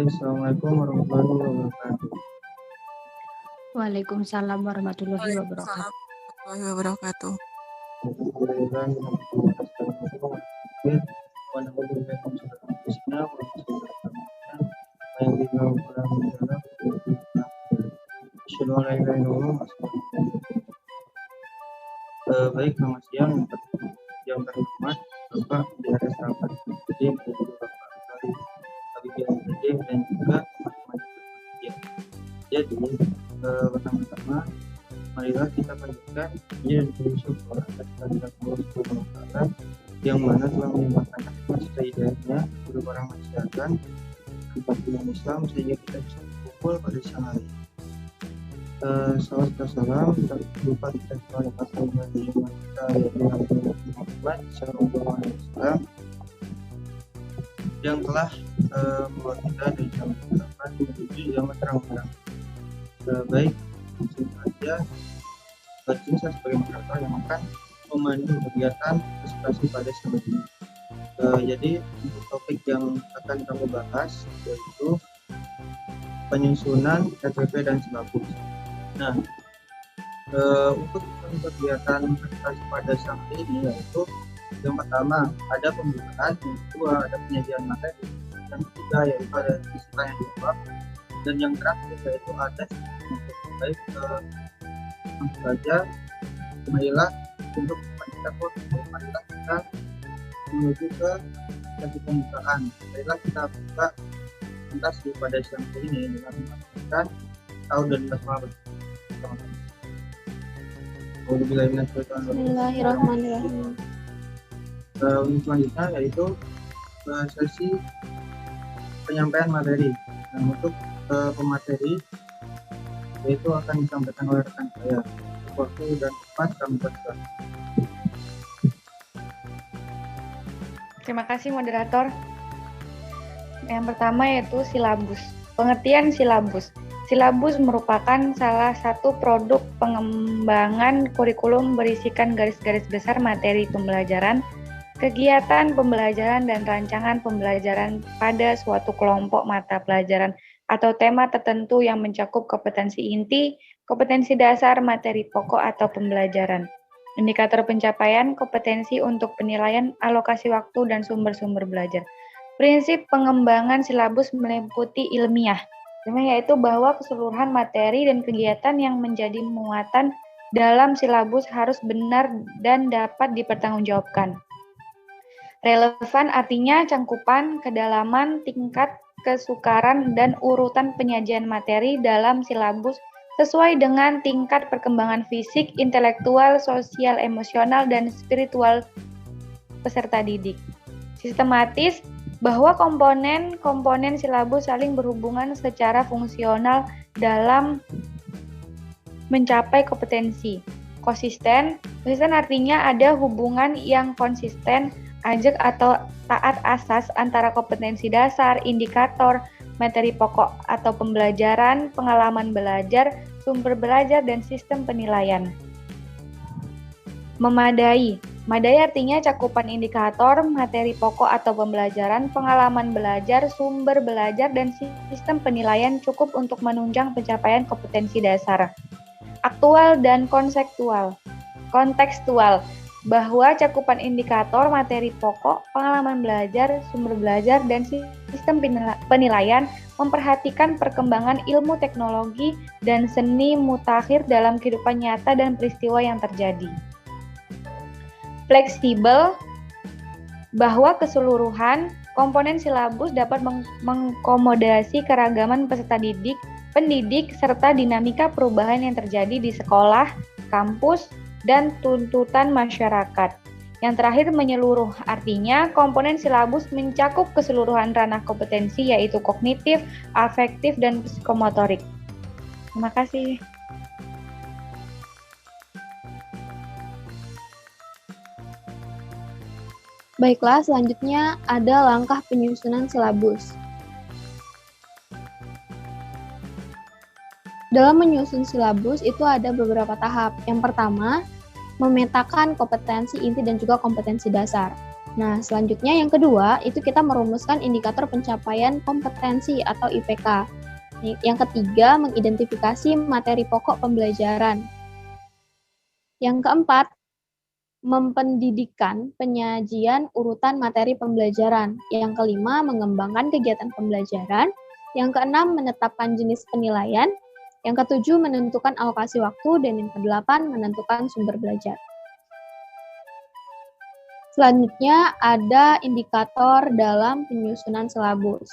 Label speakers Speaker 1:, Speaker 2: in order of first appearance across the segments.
Speaker 1: Assalamualaikum warahmatullahi wabarakatuh.
Speaker 2: Waalaikumsalam warahmatullahi wabarakatuh.
Speaker 3: Waalaikumsalam warahmatullahi wabarakatuh.
Speaker 1: Baik, selamat siang yang terhormat Bapak di hari sahabat dan juga Bapak Kali dan juga teman-teman. Jadi pertama-tama marilah kita panjatkan puji dan syukur atas kehadirat Allah Subhanahu wa Ta'ala yang mana telah melimpahkan rahmat serta hidayahnya kepada para masyarakat tempat umat Islam sehingga kita bisa berkumpul pada siang hari. Salam salam tak lupa kita selalu pasal bagi umat kita yang Muhammad Sallallahu Alaihi Wasallam yang telah membawa kita dari zaman kegelapan menuju zaman terang-terang. Baik, langsung saja saya sebagai moderator yang akan memandu kegiatan presentasi pada siang ini. Jadi untuk topik yang akan kami bahas yaitu penyusunan RPP dan silabus. Nah, untuk kegiatan presentasi pada siang ini yaitu yang pertama ada pembukaan, yang kedua ada penyajian materi, yang ketiga yaitu ada isi tanya jawab, dan yang terakhir yaitu ada untuk baik langsung saja marilah untuk marilah kita menuju ke sesi pembukaan. Marilah kita buka presentasi pada siang ini dengan mengatakan tahun dan basmalah.
Speaker 4: Bismillahirrahmanirrahim.
Speaker 1: Selanjutnya yaitu sesi penyampaian materi. Nah, untuk pemateri yaitu akan disampaikan oleh rekan saya. Waktu dan tempat kami berikan.
Speaker 4: Terima kasih moderator. Yang pertama yaitu silabus. Pengertian silabus. Silabus merupakan salah satu produk pengembangan kurikulum berisikan garis-garis besar materi pembelajaran, kegiatan pembelajaran dan rancangan pembelajaran pada suatu kelompok mata pelajaran atau tema tertentu yang mencakup kompetensi inti, kompetensi dasar, materi pokok atau pembelajaran. Indikator pencapaian kompetensi untuk penilaian, alokasi waktu dan sumber-sumber belajar. Prinsip pengembangan silabus meliputi ilmiah, yaitu bahwa keseluruhan materi dan kegiatan yang menjadi muatan dalam silabus harus benar dan dapat dipertanggungjawabkan. Relevan artinya cangkupan, kedalaman, tingkat kesukaran, dan urutan penyajian materi dalam silabus sesuai dengan tingkat perkembangan fisik, intelektual, sosial, emosional, dan spiritual peserta didik. Sistematis, bahwa komponen-komponen silabus saling berhubungan secara fungsional dalam mencapai kompetensi. Konsisten artinya ada hubungan yang konsisten, ajak atau taat asas antara kompetensi dasar, indikator, materi pokok atau pembelajaran, pengalaman belajar, sumber belajar, dan sistem penilaian. Memadai artinya cakupan indikator, materi pokok atau pembelajaran, pengalaman belajar, sumber belajar, dan sistem penilaian cukup untuk menunjang pencapaian kompetensi dasar. Aktual dan kontekstual, bahwa cakupan indikator, materi pokok, pengalaman belajar, sumber belajar, dan sistem penilaian memperhatikan perkembangan ilmu teknologi dan seni mutakhir dalam kehidupan nyata dan peristiwa yang terjadi. Fleksibel, bahwa keseluruhan komponen silabus dapat mengakomodasi keragaman peserta didik, pendidik, serta dinamika perubahan yang terjadi di sekolah, kampus, dan tuntutan masyarakat. Yang terakhir menyeluruh, artinya komponen silabus mencakup keseluruhan ranah kompetensi yaitu kognitif, afektif, dan psikomotorik. Terima kasih.
Speaker 5: Baiklah, selanjutnya ada langkah penyusunan silabus. Dalam menyusun silabus itu ada beberapa tahap. Yang pertama, memetakan kompetensi inti dan juga kompetensi dasar. Nah, selanjutnya yang kedua, itu kita merumuskan indikator pencapaian kompetensi atau IPK. Yang ketiga, mengidentifikasi materi pokok pembelajaran. Yang keempat, mempendidikan penyajian urutan materi pembelajaran. Yang kelima, mengembangkan kegiatan pembelajaran. Yang keenam, menetapkan jenis penilaian. Yang ketujuh, menentukan alokasi waktu. Dan yang kedelapan, menentukan sumber belajar. Selanjutnya ada indikator dalam penyusunan silabus.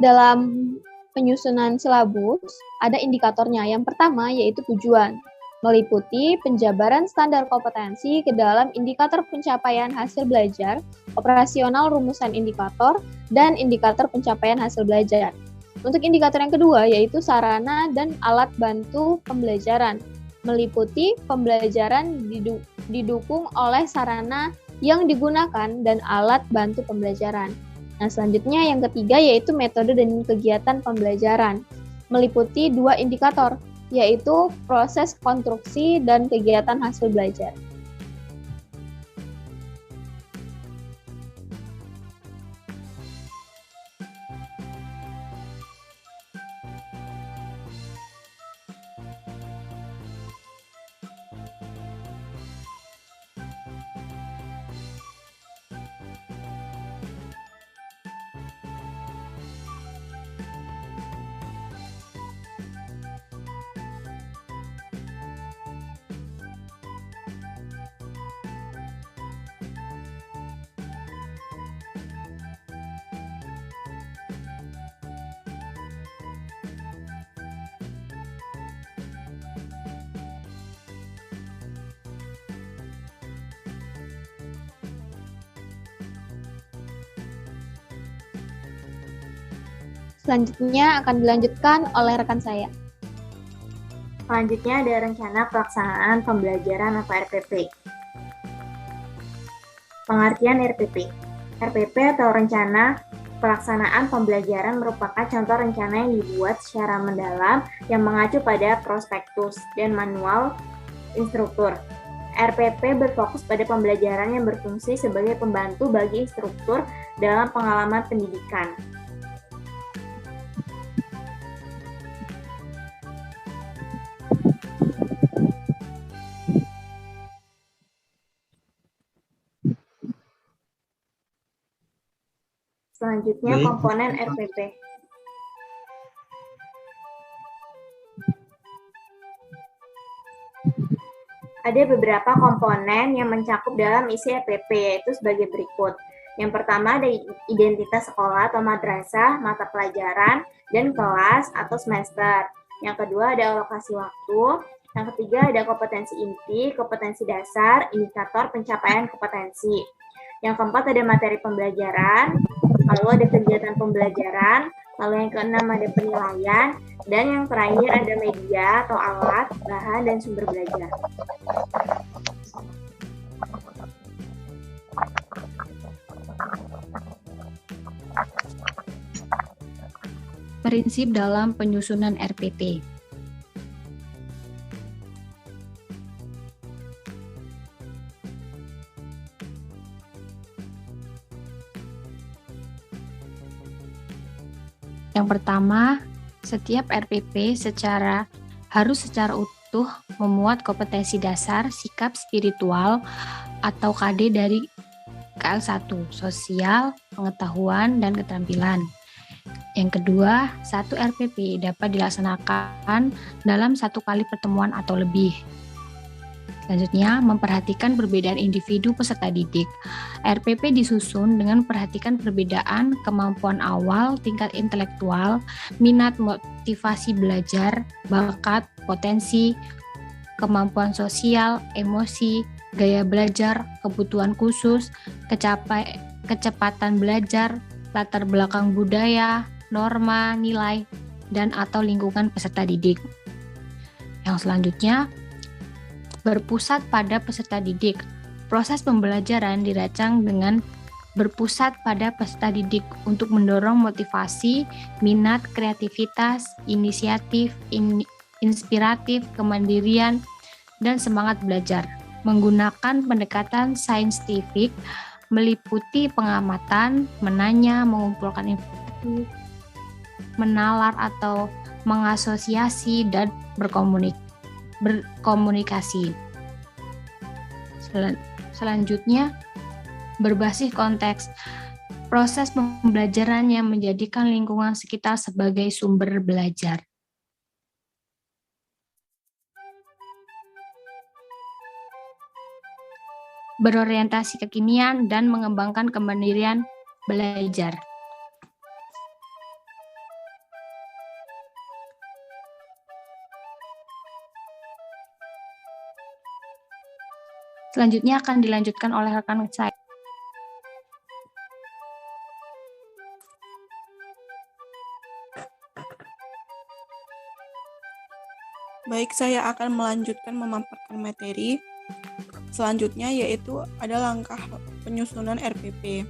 Speaker 5: Dalam penyusunan silabus ada indikatornya. Yang pertama yaitu tujuan, meliputi penjabaran standar kompetensi ke dalam indikator pencapaian hasil belajar, operasional rumusan indikator, dan indikator pencapaian hasil belajar. Untuk indikator yang kedua yaitu sarana dan alat bantu pembelajaran, meliputi pembelajaran didukung oleh sarana yang digunakan dan alat bantu pembelajaran. Nah, selanjutnya yang ketiga yaitu metode dan kegiatan pembelajaran, meliputi dua indikator, yaitu proses konstruksi dan kegiatan hasil belajar. Selanjutnya akan dilanjutkan oleh rekan saya.
Speaker 6: Selanjutnya ada rencana pelaksanaan pembelajaran atau RPP. Pengertian RPP. RPP atau rencana pelaksanaan pembelajaran merupakan contoh rencana yang dibuat secara mendalam yang mengacu pada prospektus dan manual instruktur. RPP berfokus pada pembelajaran yang berfungsi sebagai pembantu bagi instruktur dalam pengalaman pendidikan. Selanjutnya komponen RPP. Ada beberapa komponen yang mencakup dalam isi RPP, yaitu sebagai berikut. Yang pertama ada identitas sekolah atau madrasah, mata pelajaran, dan kelas atau semester. Yang kedua ada alokasi waktu. Yang ketiga ada kompetensi inti, kompetensi dasar, indikator pencapaian kompetensi. Yang keempat ada materi pembelajaran, lalu ada kegiatan pembelajaran, lalu yang keenam ada penilaian, dan yang terakhir ada media atau alat, bahan, dan sumber belajar.
Speaker 2: Prinsip dalam penyusunan RPP. Yang pertama, setiap RPP harus secara utuh memuat kompetensi dasar, sikap spiritual atau KD dari KL1, sosial, pengetahuan, dan keterampilan. Yang kedua, satu RPP dapat dilaksanakan dalam satu kali pertemuan atau lebih. Selanjutnya, memperhatikan perbedaan individu peserta didik. RPP disusun dengan memperhatikan perbedaan kemampuan awal, tingkat intelektual, minat motivasi belajar, bakat, potensi, kemampuan sosial, emosi, gaya belajar, kebutuhan khusus, kecepatan belajar, latar belakang budaya, norma, nilai, dan atau lingkungan peserta didik. Yang selanjutnya, berpusat pada peserta didik. Proses pembelajaran dirancang dengan berpusat pada peserta didik untuk mendorong motivasi, minat, kreativitas, inisiatif, inspiratif, kemandirian, dan semangat belajar. Menggunakan pendekatan saintifik, meliputi pengamatan, menanya, mengumpulkan informasi, menalar atau mengasosiasi, dan berkomunikasi. Selanjutnya, berbasis konteks. Proses pembelajaran yang menjadikan lingkungan sekitar sebagai sumber belajar. Berorientasi kekinian dan mengembangkan kemandirian belajar. Selanjutnya akan dilanjutkan oleh rekan saya.
Speaker 3: Baik, saya akan melanjutkan memaparkan materi. Selanjutnya yaitu ada langkah penyusunan RPP.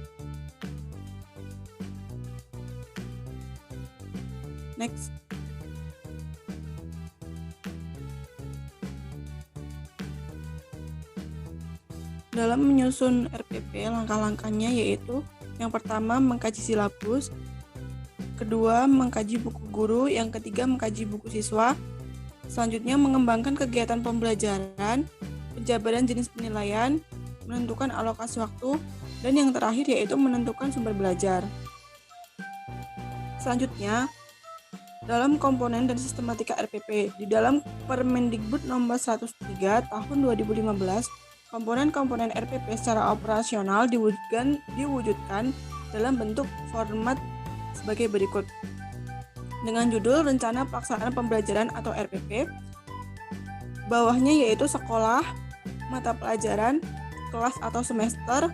Speaker 3: Next. Dalam menyusun RPP, langkah-langkahnya yaitu yang pertama mengkaji silabus, kedua mengkaji buku guru, yang ketiga mengkaji buku siswa, selanjutnya mengembangkan kegiatan pembelajaran, penjabaran jenis penilaian, menentukan alokasi waktu, dan yang terakhir yaitu menentukan sumber belajar. Selanjutnya, dalam komponen dan sistematika RPP, di dalam Permendikbud nomor 103 tahun 2015, komponen-komponen RPP secara operasional diwujudkan dalam bentuk format sebagai berikut. Dengan judul Rencana Pelaksanaan Pembelajaran atau RPP, bawahnya yaitu sekolah, mata pelajaran, kelas atau semester,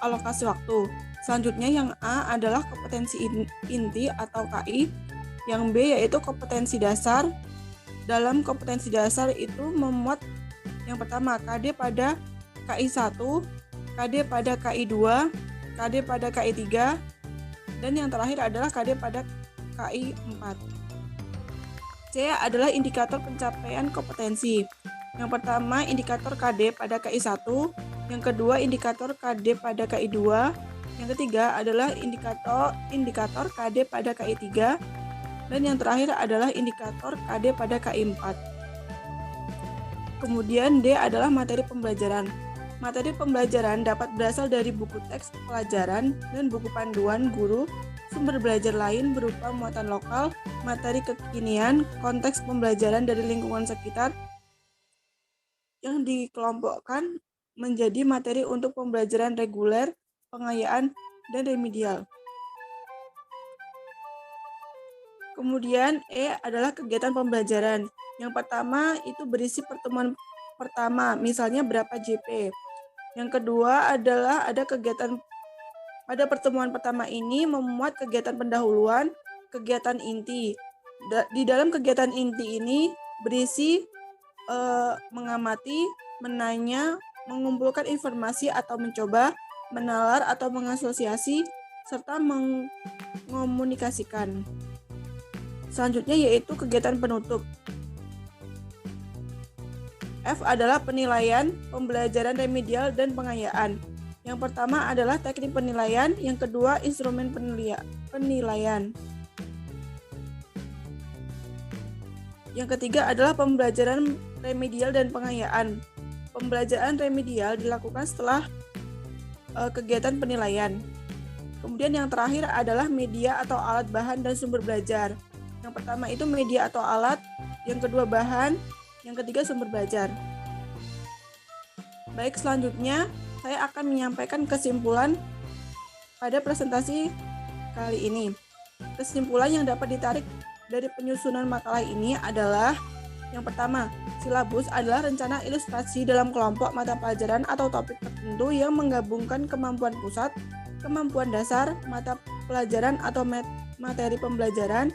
Speaker 3: alokasi waktu. Selanjutnya yang A adalah kompetensi inti atau KI, yang B yaitu kompetensi dasar. Dalam kompetensi dasar itu memuat yang pertama KD pada KI 1, KD pada KI 2, KD pada KI 3, dan yang terakhir adalah KD pada KI 4. C adalah indikator pencapaian kompetensi. Yang pertama indikator KD pada KI 1, yang kedua indikator KD pada KI 2, yang ketiga adalah indikator KD pada KI 3, dan yang terakhir adalah indikator KD pada KI 4. Kemudian D adalah materi pembelajaran. Materi pembelajaran dapat berasal dari buku teks pelajaran dan buku panduan guru, sumber belajar lain berupa muatan lokal, materi kekinian, konteks pembelajaran dari lingkungan sekitar yang dikelompokkan menjadi materi untuk pembelajaran reguler, pengayaan, dan remedial. Kemudian E adalah kegiatan pembelajaran. Yang pertama itu berisi pertemuan pertama, misalnya berapa JP. Yang kedua adalah ada kegiatan pada pertemuan pertama ini memuat kegiatan pendahuluan, kegiatan inti. Di dalam kegiatan inti ini berisi mengamati, menanya, mengumpulkan informasi atau mencoba, menalar atau mengasosiasi, serta mengomunikasikan. Selanjutnya yaitu kegiatan penutup. F adalah penilaian, pembelajaran remedial, dan pengayaan. Yang pertama adalah teknik penilaian, yang kedua instrumen penilaian. Yang ketiga adalah pembelajaran remedial dan pengayaan. Pembelajaran remedial dilakukan setelah kegiatan penilaian. Kemudian yang terakhir adalah media atau alat bahan dan sumber belajar. Yang pertama itu media atau alat, yang kedua bahan, yang ketiga sumber belajar. Baik, selanjutnya saya akan menyampaikan kesimpulan pada presentasi kali ini. Kesimpulan yang dapat ditarik dari penyusunan makalah ini adalah yang pertama, silabus adalah rencana ilustrasi dalam kelompok mata pelajaran atau topik tertentu yang menggabungkan kemampuan pusat, kemampuan dasar, mata pelajaran atau materi pembelajaran,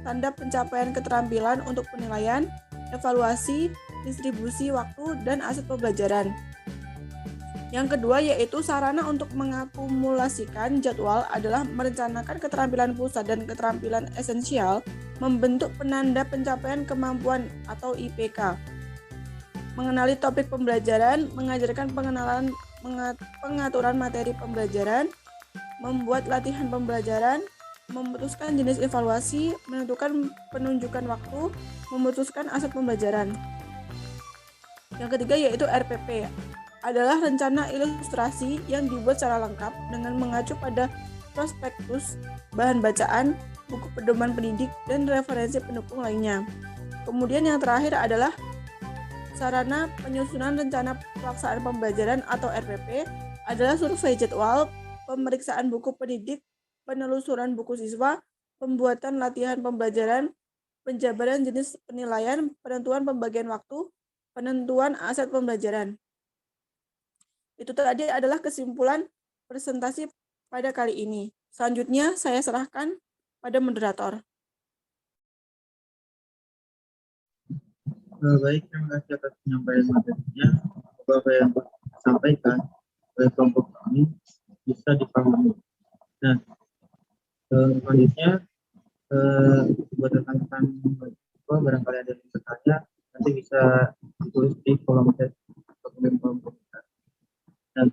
Speaker 3: tanda pencapaian keterampilan untuk penilaian, evaluasi, distribusi waktu, dan aset pembelajaran. Yang kedua yaitu sarana untuk mengakumulasikan jadwal adalah merencanakan keterampilan pusat dan keterampilan esensial, membentuk penanda pencapaian kemampuan atau IPK. mengenali topik pembelajaran, mengajarkan pengaturan materi pembelajaran, membuat latihan pembelajaran, memutuskan jenis evaluasi, menentukan penunjukan waktu, memutuskan aset pembelajaran. Yang ketiga yaitu RPP, adalah rencana ilustrasi yang dibuat secara lengkap dengan mengacu pada prospektus, bahan bacaan, buku pedoman pendidik, dan referensi pendukung lainnya. Kemudian yang terakhir adalah sarana penyusunan rencana pelaksanaan pembelajaran atau RPP, adalah survei jadwal, pemeriksaan buku pendidik, penelusuran buku siswa, pembuatan latihan pembelajaran, penjabaran jenis penilaian, penentuan pembagian waktu, penentuan aset pembelajaran. Itu tadi adalah kesimpulan presentasi pada kali ini. Selanjutnya saya serahkan pada moderator.
Speaker 1: Baik, terima kasih atas penyampaian materinya. Bapak yang disampaikan oleh kelompok kami bisa dipahami. Nah, selanjutnya buat rekan-rekan barangkali ada yang bertanya, nanti bisa ditulis di kolom chat dokumen kelompok kita. Dan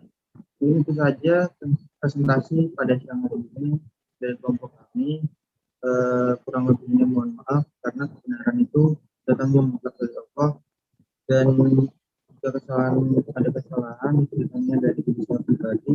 Speaker 1: itu saja presentasi pada siang hari ini dari kelompok kami. Kurang lebihnya mohon maaf karena kebenaran itu datangnya mutlak dari Allah, dan jika ada kesalahan itu datangnya dari diri saya pribadi.